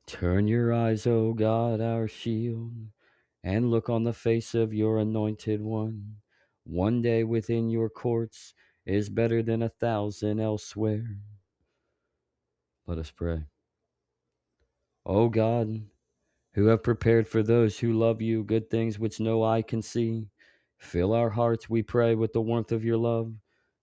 Turn your eyes, O God, our shield, and look on the face of your anointed one. One day within your courts is better than 1,000 elsewhere. Let us pray. O God, who have prepared for those who love you good things which no eye can see, fill our hearts, we pray, with the warmth of your love,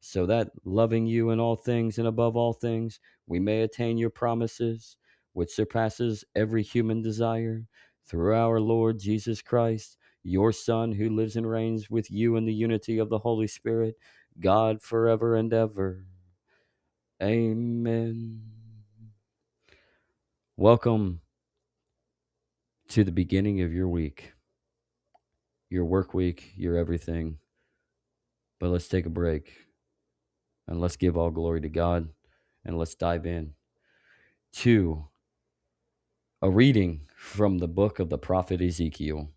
so that, loving you in all things and above all things, we may attain your promises, which surpasses every human desire, through our Lord Jesus Christ, your Son, who lives and reigns with you in the unity of the Holy Spirit, God, forever and ever. Amen. Welcome to the beginning of your week, your work week, your everything. But let's take a break and let's give all glory to God, and let's dive in to a reading from the book of the prophet Ezekiel.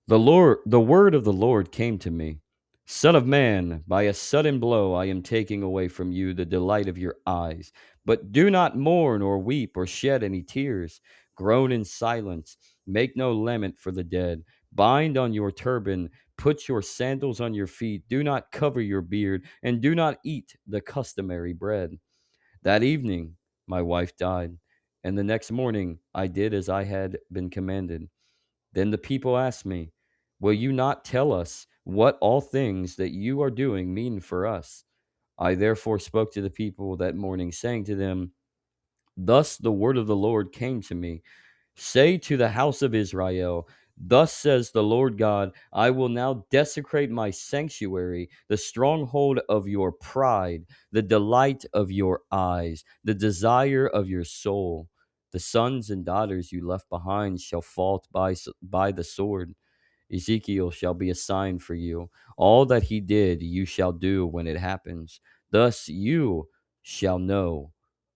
The word of the Lord came to me. Son of man, by a sudden blow I am taking away from you the delight of your eyes. But do not mourn or weep or shed any tears. Groan in silence. Make no lament for the dead. Bind on your turban. Put your sandals on your feet. Do not cover your beard, and do not eat the customary bread. That evening my wife died, and the next morning I did as I had been commanded. Then the people asked me, will you not tell us what all things that you are doing mean for us? I therefore spoke to the people that morning, saying to them, thus the word of the Lord came to me. Say to the house of Israel, thus says the Lord God, I will now desecrate my sanctuary, the stronghold of your pride, the delight of your eyes, the desire of your soul. The sons and daughters you left behind shall fall by the sword. Ezekiel shall be a sign for you. All that he did, you shall do when it happens. Thus you shall know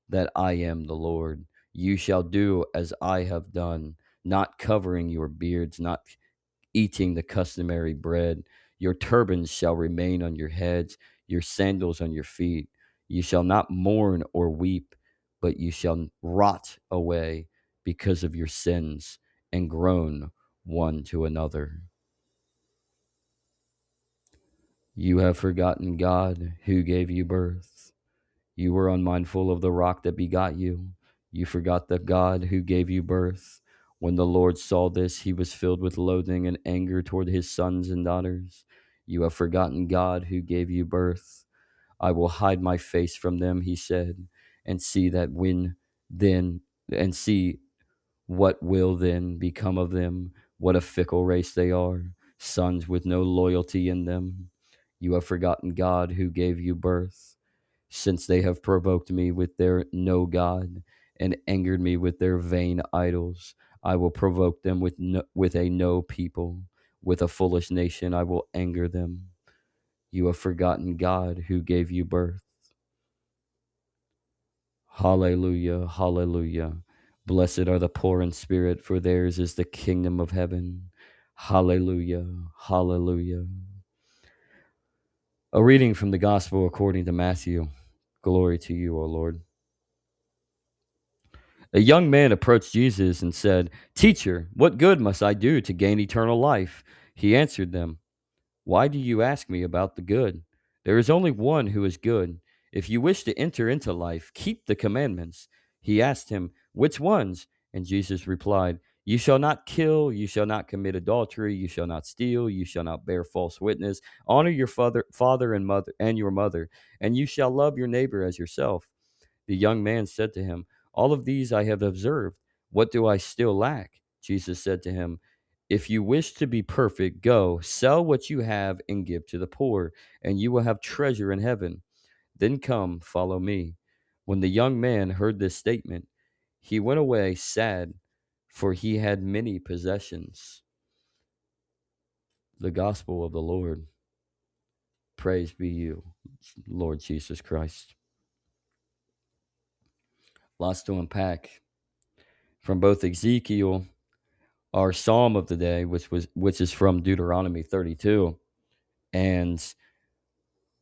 that I am the Lord. You shall do as I have done, not covering your beards, not eating the customary bread. Your turbans shall remain on your heads, your sandals on your feet. You shall not mourn or weep, but you shall rot away because of your sins and groan one to another. You have forgotten God who gave you birth. You were unmindful of the rock that begot you. You forgot the God who gave you birth. When the Lord saw this, he was filled with loathing and anger toward his sons and daughters. You have forgotten God who gave you birth. I will hide my face from them, he said, and see that when then and see what will then become of them? What a fickle race they are, sons with no loyalty in them. You have forgotten God who gave you birth. Since they have provoked me with their no God and angered me with their vain idols, I will provoke them with a no people. With a foolish nation I will anger them. You have forgotten God who gave you birth. Hallelujah, hallelujah. Blessed are the poor in spirit, for theirs is the kingdom of heaven. Hallelujah, hallelujah. A reading from the Gospel according to Matthew. Glory to you, O Lord. A young man approached Jesus and said, Teacher, what good must I do to gain eternal life? He answered them, why do you ask me about the good? There is only one who is good. If you wish to enter into life, keep the commandments. He asked him, which ones? And Jesus replied, you shall not kill, you shall not commit adultery, you shall not steal, you shall not bear false witness, honor your father and mother and your mother, and you shall love your neighbor as yourself. The young man said to him, all of these I have observed. What do I still lack? Jesus said to him, if you wish to be perfect, go, sell what you have and give to the poor, and you will have treasure in heaven. Then come, follow me. When the young man heard this statement, he went away sad, for he had many possessions. The gospel of the Lord. Praise be you, Lord Jesus Christ. Lots to unpack from both Ezekiel, our psalm of the day, which is from Deuteronomy 32, and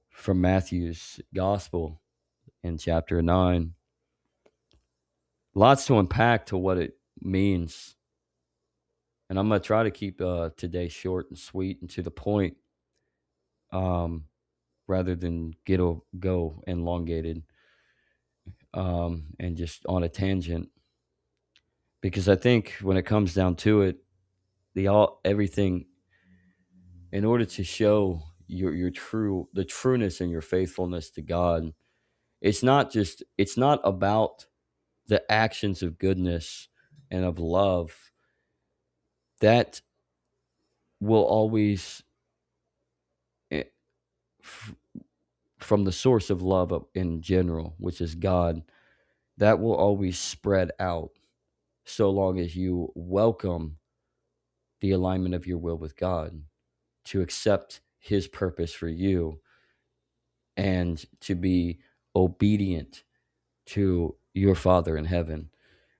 from Matthew's gospel in chapter 9. Lots to unpack to what it means. And I'm going to try to keep today short and sweet and to the point, um, rather than go elongated, and just on a tangent. Because I think when it comes down to it, everything, in order to show the trueness and your faithfulness to God, it's not about the actions of goodness and of love that will always, eh, f- from the source of love in general, which is God, that will always spread out so long as you welcome the alignment of your will with God, to accept his purpose for you, and to be obedient to your Father in heaven,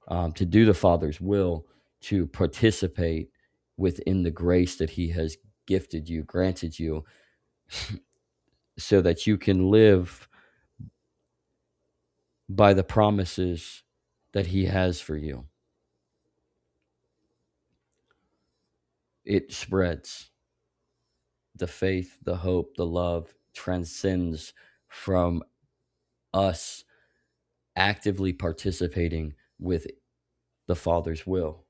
to do the Father's will, to participate within the grace that he has gifted you, granted you, so that you can live by the promises that he has for you. It spreads. The faith, the hope, the love transcends from us actively participating with the Father's will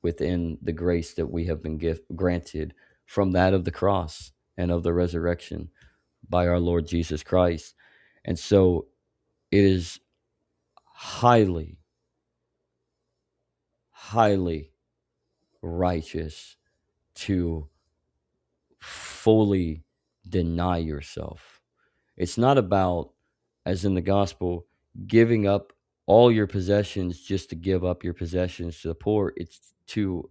within the grace that we have been granted from that of the cross and of the resurrection by our Lord Jesus Christ. And so it is highly, highly righteous to fully deny yourself. It's not about, as in the gospel, giving up all your possessions just to give up your possessions to the poor. It's to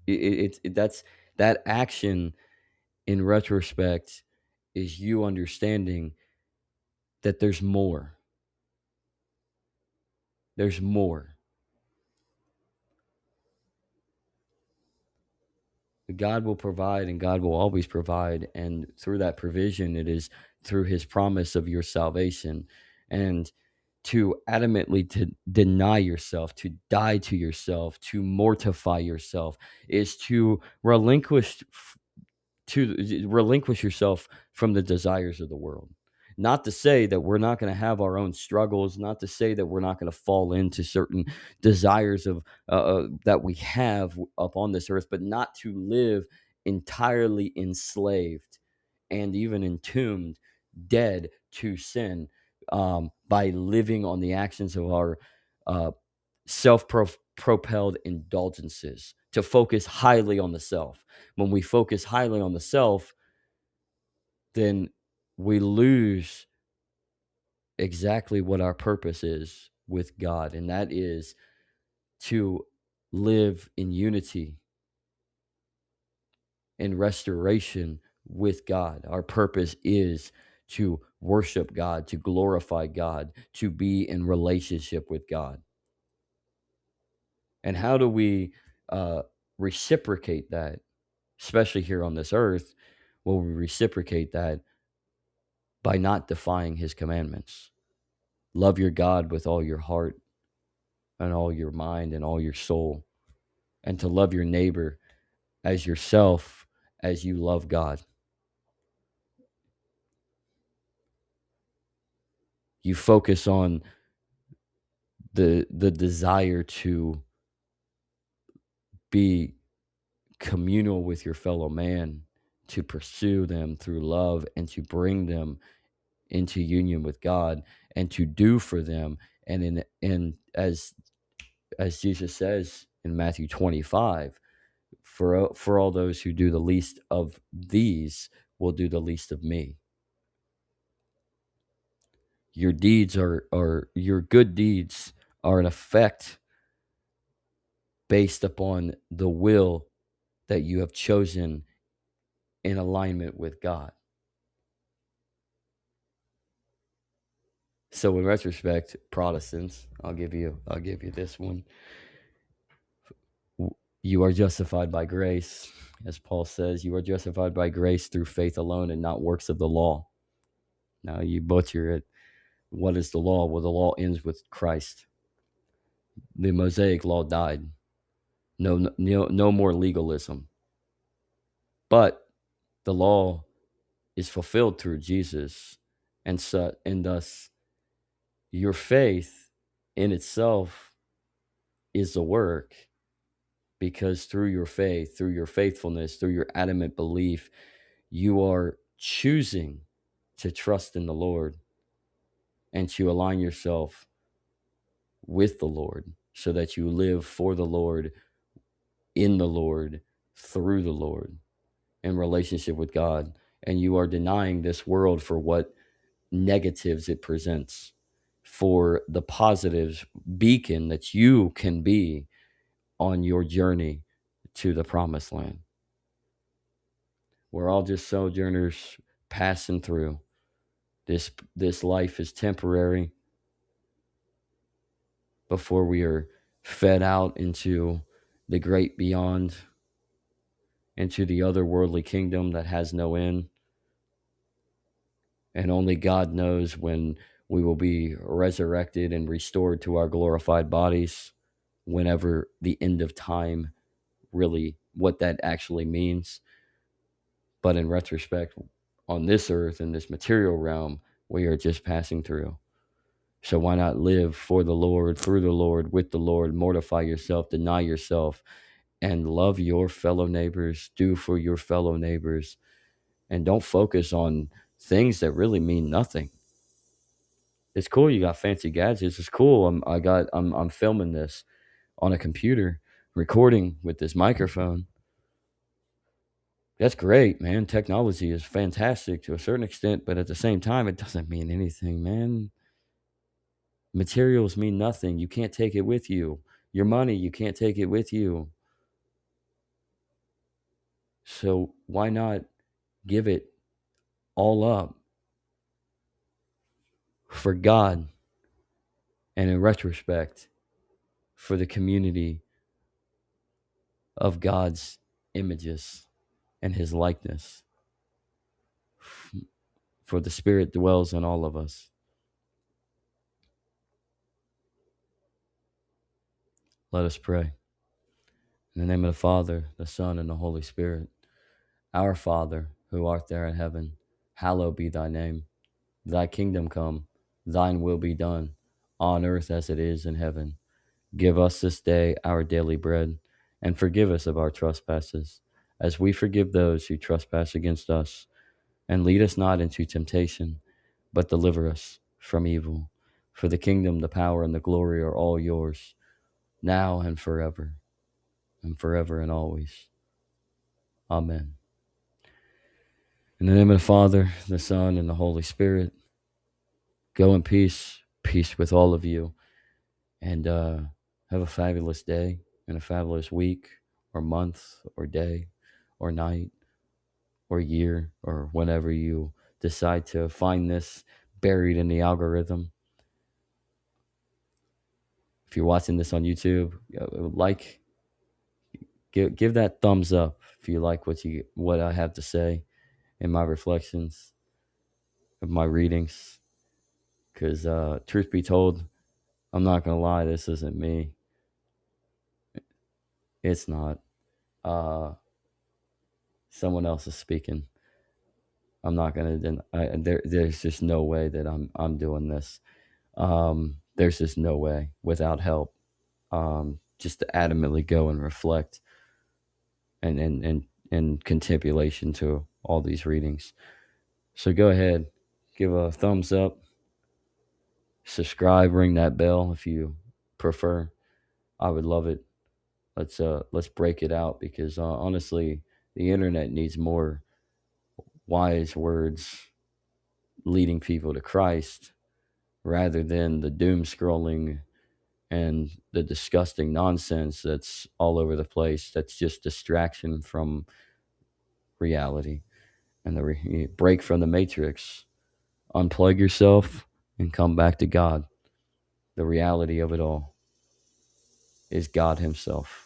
that's that action in retrospect is you understanding that there's more. There's more. God will provide, and God will always provide. And through that provision, it is through his promise of your salvation. And to adamantly to deny yourself, to die to yourself, to mortify yourself, is to relinquish yourself from the desires of the world. Not to say that we're not going to have our own struggles, not to say that we're not going to fall into certain desires of that we have up on this earth, but not to live entirely enslaved and even entombed, dead to sin, by living on the actions of our uh, self propelled indulgences, to focus highly on the self. When we focus highly on the self, then we lose exactly what our purpose is with God, and that is to live in unity and restoration with God. Our purpose is to worship God, to glorify God, to be in relationship with God. And how do we uh, reciprocate that, especially here on this earth? Well, we reciprocate that by not defying his commandments. Love your God with all your heart and all your mind and all your soul, and to love your neighbor as yourself as you love God. You focus on the desire to be communal with your fellow man, to pursue them through love and to bring them into union with God, and to do for them. And as Jesus says in Matthew 25, for all those who do the least of these will do the least of me. Your deeds are your good deeds are an effect based upon the will that you have chosen in alignment with God. So in retrospect, Protestants, I'll give you this one. You are justified by grace, as Paul says, you are justified by grace through faith alone and not works of the law. Now you butcher it. What is the law? Well, the law ends with Christ. The Mosaic law died. No more legalism. But the law is fulfilled through Jesus, and thus your faith in itself is the work, because through your faith, through your faithfulness, through your adamant belief, you are choosing to trust in the Lord and to align yourself with the Lord so that you live for the Lord, in the Lord, through the Lord, in relationship with God. And you are denying this world for what negatives it presents, for the positives beacon that you can be on your journey to the promised land. We're all just sojourners passing through. This life is temporary before we are fed out into the great beyond, into the otherworldly kingdom that has no end. And only God knows when we will be resurrected and restored to our glorified bodies, whenever the end of time, really what that actually means. But in retrospect, on this earth, in this material realm, we are just passing through. So why not live for the Lord, through the Lord, with the Lord, mortify yourself, deny yourself, and love your fellow neighbors, do for your fellow neighbors, and don't focus on things that really mean nothing. It's cool you got fancy gadgets. It's cool. I'm filming this on a computer, recording with this microphone. That's great, man. Technology is fantastic to a certain extent, but at the same time, it doesn't mean anything, man. Materials mean nothing. You can't take it with you. Your money, you can't take it with you. So why not give it all up for God, and in retrospect, for the community of God's images and his likeness? For the Spirit dwells in all of us. Let us pray. In the name of the Father, the Son, and the Holy Spirit. Our Father, who art there in heaven, hallowed be thy name. Thy kingdom come, thine will be done, on earth as it is in heaven. Give us this day our daily bread, and forgive us of our trespasses, as we forgive those who trespass against us. And lead us not into temptation, but deliver us from evil. For the kingdom, the power, and the glory are all yours, now and forever and always. Amen. In the name of the Father, the Son, and the Holy Spirit, go in peace, peace with all of you, and have a fabulous day and a fabulous week or month or day or night or year, or whenever you decide to find this buried in the algorithm. If you're watching this on YouTube, give that thumbs up if you like what I have to say in my reflections of my readings. Because truth be told, I'm not gonna lie, this isn't me. It's not. Someone else is speaking. I'm not gonna. There's just no way that I'm doing this. There's just no way without help. Just to adamantly go and reflect and contemplation to all these readings. So go ahead, give a thumbs up, subscribe, ring that bell if you prefer. I would love it. Let's break it out, because honestly, the internet needs more wise words leading people to Christ, rather than the doom scrolling and the disgusting nonsense that's all over the place. That's just distraction from reality, and break from the matrix, unplug yourself, and come back to God. The reality of it all is God himself.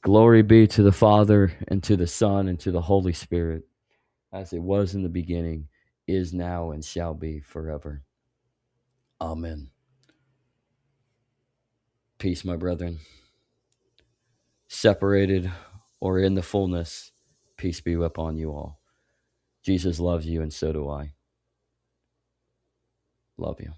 Glory be to the Father, and to the Son, and to the Holy Spirit, as it was in the beginning, is now, and shall be forever. Amen. Peace, my brethren. Separated or in the fullness, peace be upon you all. Jesus loves you, and so do I. Love you.